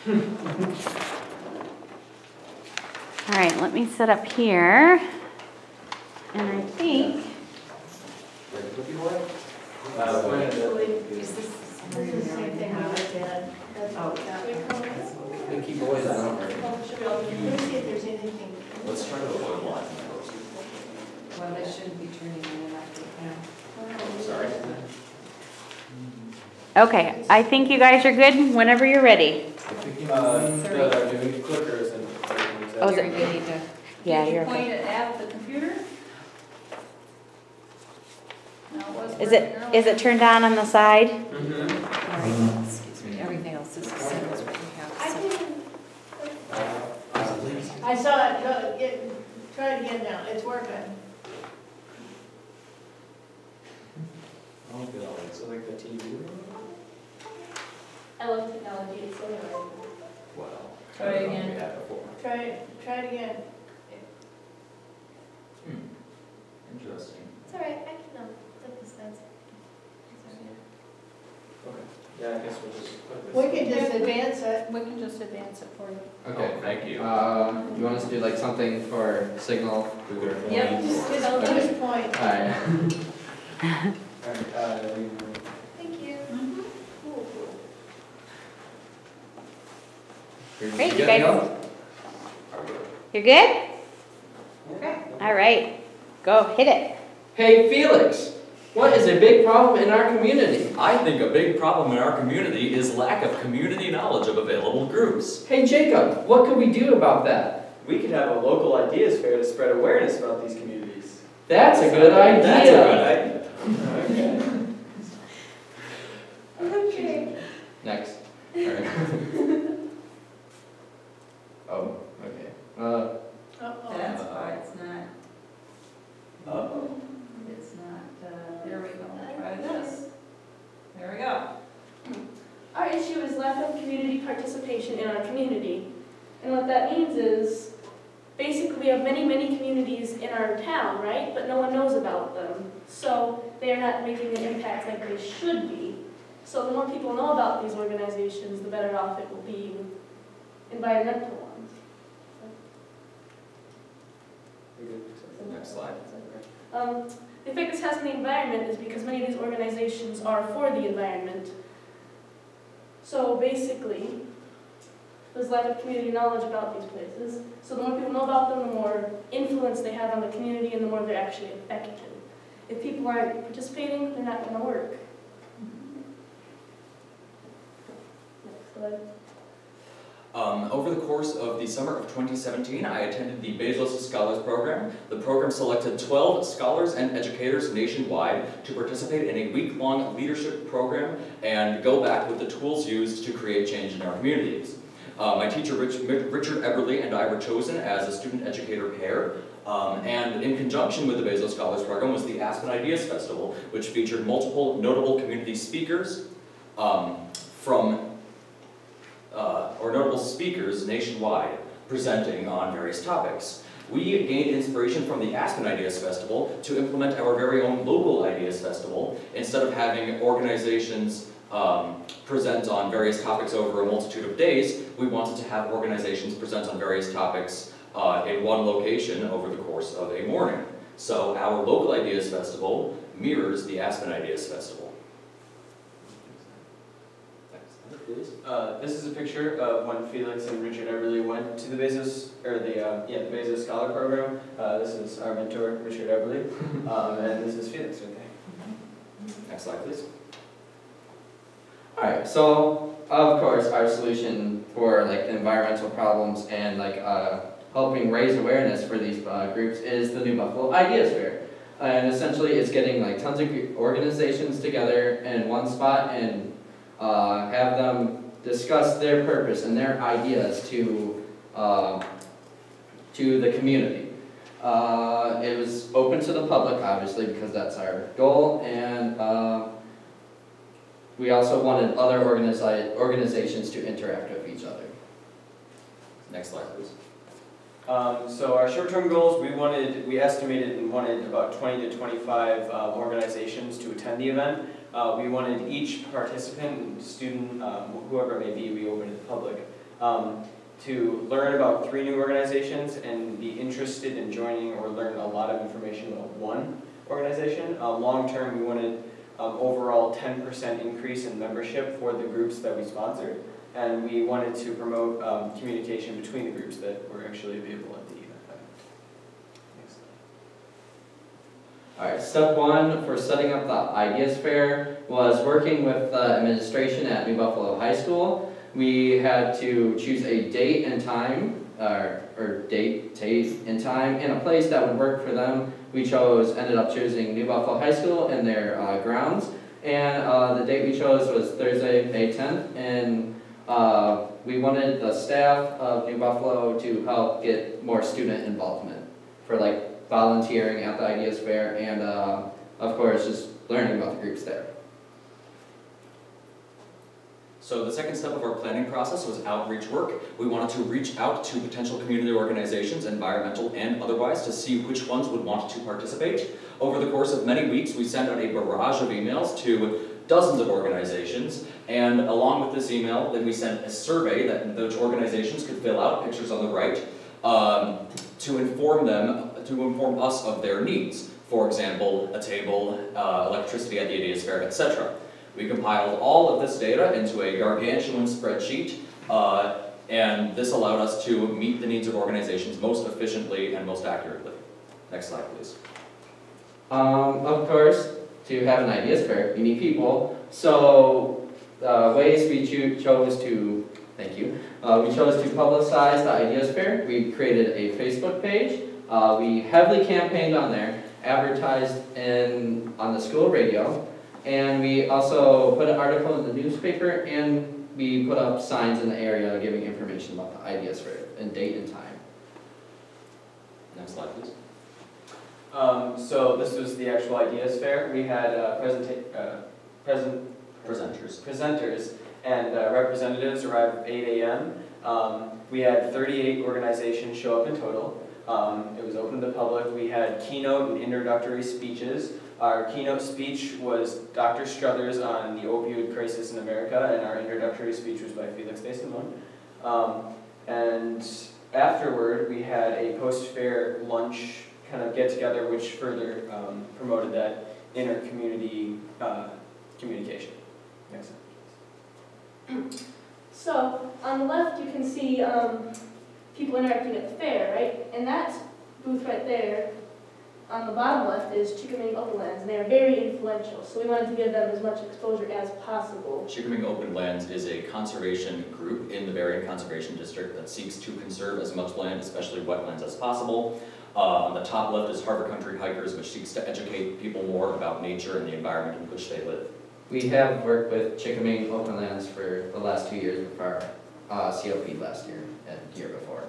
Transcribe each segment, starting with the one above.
All right, let me set up here. And I think. Is this the same thing we looked at? Pinky boys, I don't know. Let's see if there's anything. Let's try to avoid blocking those. Well, they shouldn't be turning in after the Sorry. Okay, I think you guys are good whenever you're ready. Doing clickers and everything. Oh, is it? You need to. Yeah, Did you you're point okay. it at the computer? No, it wasn't Is working it earlier. turned on the side? Sorry, excuse me, everything else is the same as what we have. So. I saw it, try it again now, it's working. I don't feel like it's like the TV. I love technology, it's so anyway. Well, Try it again. we had before. Try it again. Interesting. It's all right, I can flip the slides. Okay. Yeah, I guess we'll just put this. We can just advance it. We can just advance it for you. Okay, thank you. You want us to do like something for signal? Yep. Just this point. Alright. Thank you. Great, you guys. You're good? Okay. All right, go hit it. Hey Felix, what is a big problem in our community? I think a big problem in our community is lack of community knowledge of available groups. Hey Jacob, what could we do about that? We could have a local ideas fair to spread awareness about these communities. That's a good idea. That's a good idea. Okay. Next. Alright. Oh, okay. That's why it's not, Uh-oh. it's not, there we go, try this. There we go. Our issue is lack of community participation in our community. And what that means is, basically we have many, many communities in our town, right? But no one knows about them. So they are not making an impact like they should be. So the more people know about these organizations, the better off it will be with environmental ones. Next slide. The effect this has on the environment is because many of these organizations are for the environment. So basically, there's lack of community knowledge about these places. So the more people know about them, the more influence they have on the community and the more they're actually effective. If people aren't participating, they're not going to work. Next slide. Over the course of the summer of 2017, I attended the Bezos Scholars Program. The program selected 12 scholars and educators nationwide to participate in a week-long leadership program and go back with the tools used to create change in our communities. My teacher, Richard Eberly, and I were chosen as a student-educator pair. And in conjunction with the Bezos Scholars Program was the Aspen Ideas Festival, which featured multiple notable community speakers notable speakers nationwide presenting on various topics. We gained inspiration from the Aspen Ideas Festival to implement our very own local Ideas Festival. Instead of having organizations present on various topics over a multitude of days, we wanted to have organizations present on various topics in one location over the course of a morning. So our local Ideas Festival mirrors the Aspen Ideas Festival. This is a picture of when Felix and Richard Eberly went to the Bezos, or the Bezos Scholar Program. This is our mentor, Richard Eberly, and this is Felix right there. Next slide, please. Alright, so of course our solution for like the environmental problems and like helping raise awareness for these groups is the New Buffalo Ideas Fair. And essentially it's getting like tons of organizations together in one spot and have them discuss their purpose and their ideas to the community. It was open to the public, obviously, because that's our goal, and we also wanted other organizations to interact with each other. Next slide, please. So our short-term goals, we estimated and wanted about 20 to 25 organizations to attend the event. We wanted each participant, student, whoever it may be, we open to the public, to learn about 3 new organizations and be interested in joining or learn a lot of information about one organization. Long term, we wanted overall 10% increase in membership for the groups that we sponsored, and we wanted to promote communication between the groups that were actually available at the event. Next slide. Alright, step 1 for setting up the Ideas Fair was working with the administration at New Buffalo High School. We had to choose a date and time, or date and time, and a place that would work for them. We ended up choosing New Buffalo High School and their grounds, and the date we chose was Thursday, May 10th, and we wanted the staff of New Buffalo to help get more student involvement for like volunteering at the Ideas Fair and of course just learning about the groups there. So the second step of our planning process was outreach work. We wanted to reach out to potential community organizations, environmental and otherwise, to see which ones would want to participate. Over the course of many weeks, we sent out a barrage of emails to dozens of organizations, and along with this email, then we sent a survey that those organizations could fill out, pictures on the right, to inform us of their needs. For example, a table, electricity at the Ideas Fair, etc. We compiled all of this data into a gargantuan spreadsheet, and this allowed us to meet the needs of organizations most efficiently and most accurately. Next slide, please. Of course, to have an Ideas Fair, you need people. So ways we chose to, thank you, we chose to publicize the Ideas Fair. We created a Facebook page. We heavily campaigned on there, advertised on the school radio, and we also put an article in the newspaper, and we put up signs in the area giving information about the Ideas Fair and date and time. Next slide, please. So this was the actual Ideas Fair. We had presenters and representatives arrive at 8 a.m. We had 38 organizations show up in total. It was open to the public. We had keynote and introductory speeches. Our keynote speech was Dr. Struthers on the opioid crisis in America, and our introductory speech was by Felix de Simon. And afterward, we had a post-fair lunch kind of get-together, which further promoted that inter-community communication. Next slide. So, on the left you can see people interacting at the fair, right? And that booth right there, on the bottom left, is Chickamauga Open Lands, and they are very influential, so we wanted to give them as much exposure as possible. Chickamauga Open Lands is a conservation group in the Berrien Conservation District that seeks to conserve as much land, especially wetlands, as possible. On the top left is Harbor Country Hikers, which seeks to educate people more about nature and the environment in which they live. We have worked with Chickamauga Open Lands for the last 2 years of our COP last year and the year before.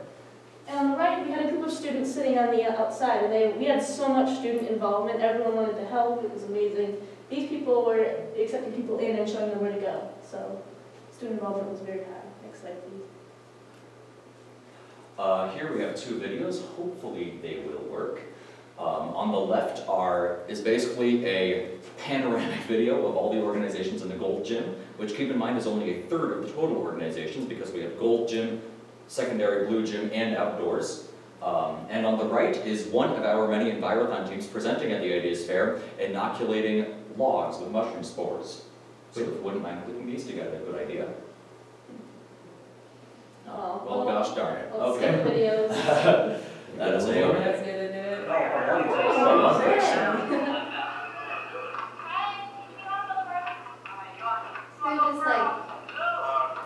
And on the right, we had a group of students sitting on the outside, and we had so much student involvement. Everyone wanted to help. It was amazing. These people were accepting people in and showing them where to go. So student involvement was very high. Next slide, please. Here we have 2 videos. Hopefully they will work. On the left is basically a panoramic video of all the organizations in the Gold Gym, which, keep in mind, is only a third of the total organizations because we have Gold Gym, Secondary Blue Gym, and Outdoors. And on the right is one of our many Envirothon teams presenting at the Ideas Fair, inoculating logs with mushroom spores. So if you wouldn't mind clicking these together, good idea. Oh, Well, gosh darn it. Let's Okay. skip videos. That is a... We're just like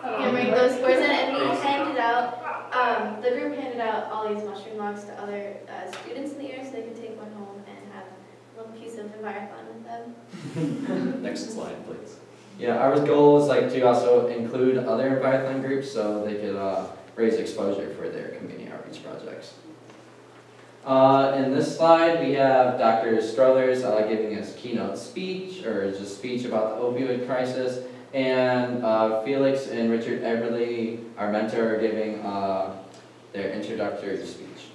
hammering those spores in, and we handed out, the group handed out all these mushroom logs to other students in the area so they could take one home and have a little piece of Envirothon with them. Next slide, please. Yeah, our goal is like to also include other Envirothon groups so they could raise exposure for their community outreach projects. In this slide, we have Dr. Struthers giving us keynote speech, or just speech about the opioid crisis, and Felix and Richard Eberly, our mentor, are giving their introductory speech.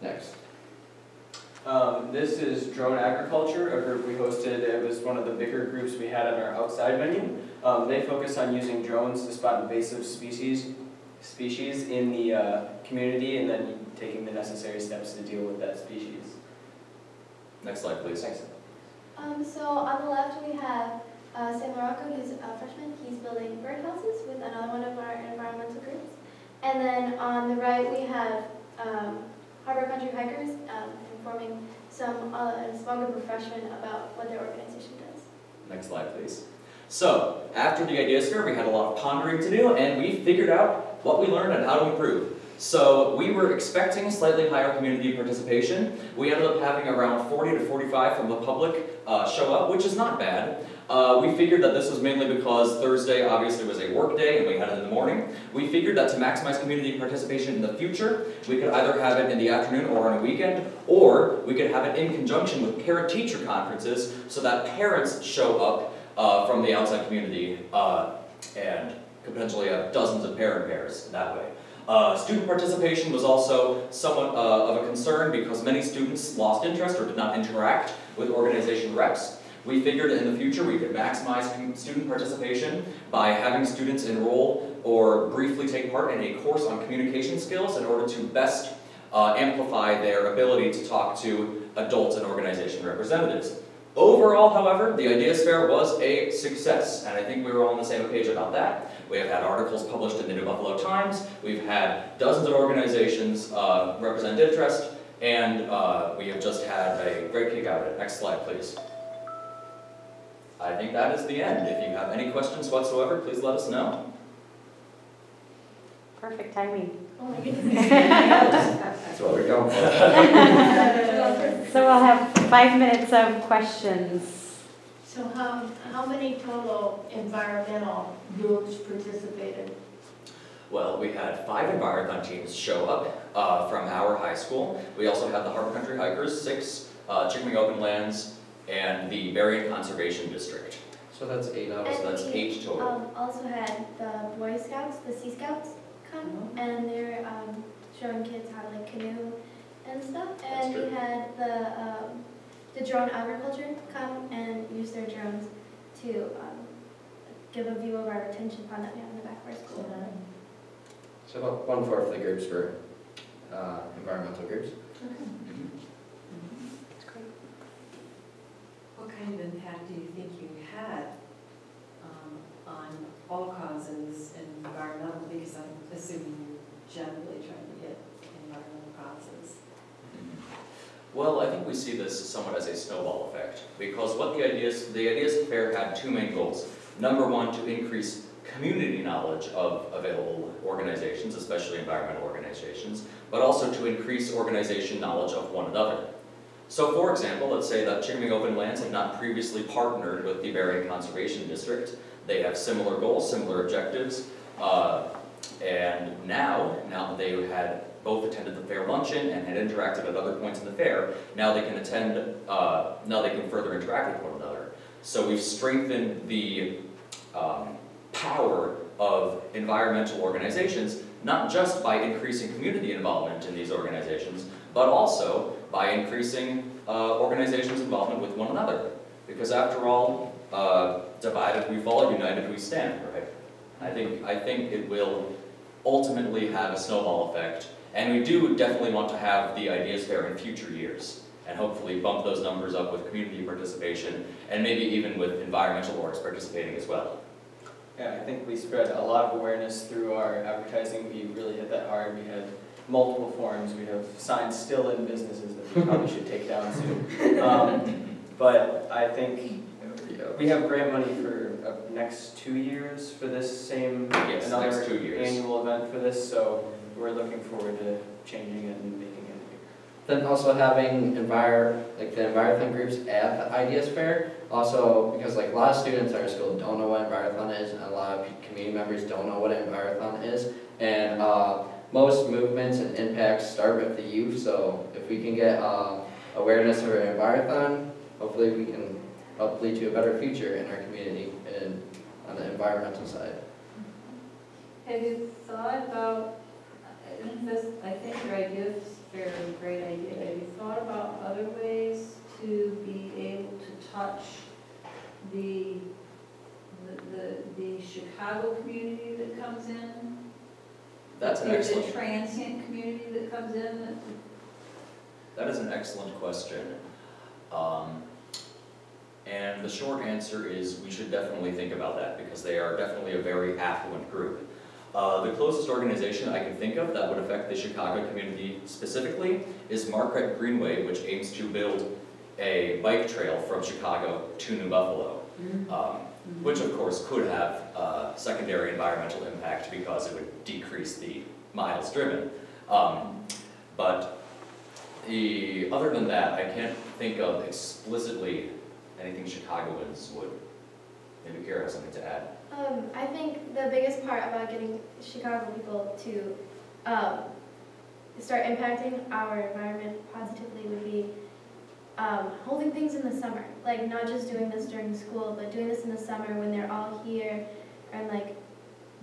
Next. This is Drone Agriculture, a group we hosted. It was one of the bigger groups we had on our outside venue. They focus on using drones to spot invasive species in the community and then taking the necessary steps to deal with that species. Next slide, please. Thanks. So on the left we have Sam Morocco, who's a freshman. He's building birdhouses with another one of our environmental groups. And then on the right we have Harbor Country Hikers informing some small group of freshmen about what their organization does. Next slide, please. So, after the idea sphere, we had a lot of pondering to do, and we figured out what we learned and how to improve. So, we were expecting slightly higher community participation. We ended up having around 40 to 45 from the public show up, which is not bad. We figured that this was mainly because Thursday obviously was a work day and we had it in the morning. We figured that to maximize community participation in the future, we could either have it in the afternoon or on a weekend, or we could have it in conjunction with parent-teacher conferences so that parents show up from the outside community and could potentially have dozens of parent pairs that way. Student participation was also somewhat of a concern because many students lost interest or did not interact with organization reps. We figured in the future we could maximize student participation by having students enroll or briefly take part in a course on communication skills in order to best amplify their ability to talk to adults and organization representatives. Overall, however, the Ideas Fair was a success, and I think we were all on the same page about that. We have had articles published in the New Buffalo Times, we've had dozens of organizations represent interest, and we have just had a great kick out of it. Next slide, please. I think that is the end. If you have any questions whatsoever, please let us know. Perfect timing. Oh my goodness. That's what we're going for. So we'll have 5 minutes of questions. So how many total environmental groups participated? Well, we had 5 Envirothon teams show up from our high school. We also had the Harbor Country Hikers, 6 Chickering Open Lands, and the Berrien Conservation District. So that's 8 out So that's 8 total. Also had the Boy Scouts, the Sea Scouts come, and they're showing kids how to like canoe and stuff. And we had the drone agriculture come and use their drones to give a view of our retention pond that we have in the back of our school. So about 1/4 of the groups were environmental groups. What kind of impact do you think you had on all causes and environmental? Because I'm assuming you're generally trying to get environmental causes. Well, I think we see this somewhat as a snowball effect, because what the Ideas Fair had 2 main goals. Number 1, to increase community knowledge of available organizations, especially environmental organizations, but also to increase organization knowledge of one another. So for example, let's say that Chickering Open Lands had not previously partnered with the Berrien Conservation District. They have similar goals, similar objectives, and now that they had both attended the fair luncheon and had interacted at other points in the fair, now they can now they can further interact with one another. So we've strengthened the power of environmental organizations, not just by increasing community involvement in these organizations, but also by increasing organizations' involvement with one another. Because after all, divided we fall, united we stand, right? I think it will ultimately have a snowball effect, and we do definitely want to have the Ideas Fair in future years, and hopefully bump those numbers up with community participation, and maybe even with environmental orgs participating as well. Yeah, I think we spread a lot of awareness through our advertising. We really hit that hard. We had multiple forums. We have signs still in businesses that we probably should take down soon. But I think we have grant money for next 2 years for this same another next 2 years. annual event for this. So we're looking forward to changing it and making it. Then also having the Envirothon groups at the Ideas Fair. Also, because like a lot of students at our school don't know what Envirothon is, and a lot of community members don't know what Envirothon is. And most movements and impacts start with the youth, so if we can get awareness of our Envirothon, hopefully we can help lead to a better future in our community and on the environmental side. Have you thought about, I think your Ideas fairly great idea. Have you thought about other ways to be able to touch the Chicago community that comes in? That's an There's excellent. a transient community that comes in. That is an excellent question. And the short answer is we should definitely think about that because they are definitely a very affluent group. The closest organization I can think of that would affect the Chicago community specifically is Marquette Greenway, which aims to build a bike trail from Chicago to New Buffalo, which of course could have secondary environmental impact because it would decrease the miles driven. But other than that, I can't think of explicitly anything Chicagoans would. Maybe Kara has something to add. I think the biggest part about getting Chicago people to start impacting our environment positively would be holding things in the summer. Like not just doing this during school, but doing this in the summer when they're all here, and like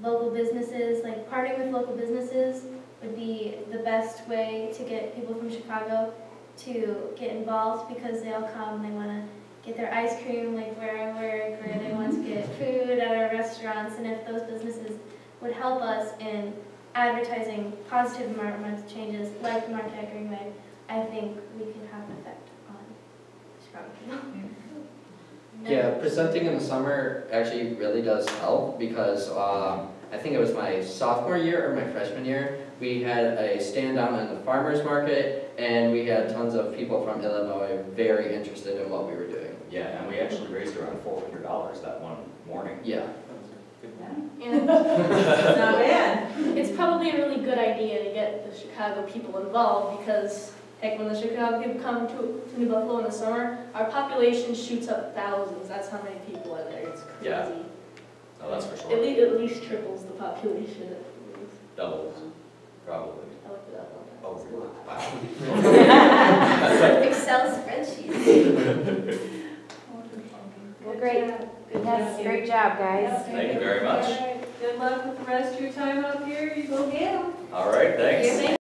local businesses, like partnering with local businesses would be the best way to get people from Chicago to get involved because they all come, they want to get their ice cream like where I work, or they want to get food at our restaurants, and if those businesses would help us in advertising positive environmental changes like Marquette Greenway, I think we could have an effect on Chicago people. Yeah, presenting in the summer actually really does help because I think it was my sophomore year or my freshman year, we had a stand down in the farmer's market and we had tons of people from Illinois very interested in what we were doing. Yeah, and we actually raised around $400 that one morning. Yeah. And Not bad. it's probably a really good idea to get the Chicago people involved because, heck, when the Chicago people come to New Buffalo in the summer, our population shoots up thousands. That's how many people are there. It's crazy. Yeah. Oh, that's for At sure. least triples the population. Doubles, probably. I looked it up one time. Oh, really? Wow. Excel spreadsheets. Well, great. Yes, great job, guys. Thank you very much. Good luck with the rest of your time up here. You go get 'em. All right, thanks.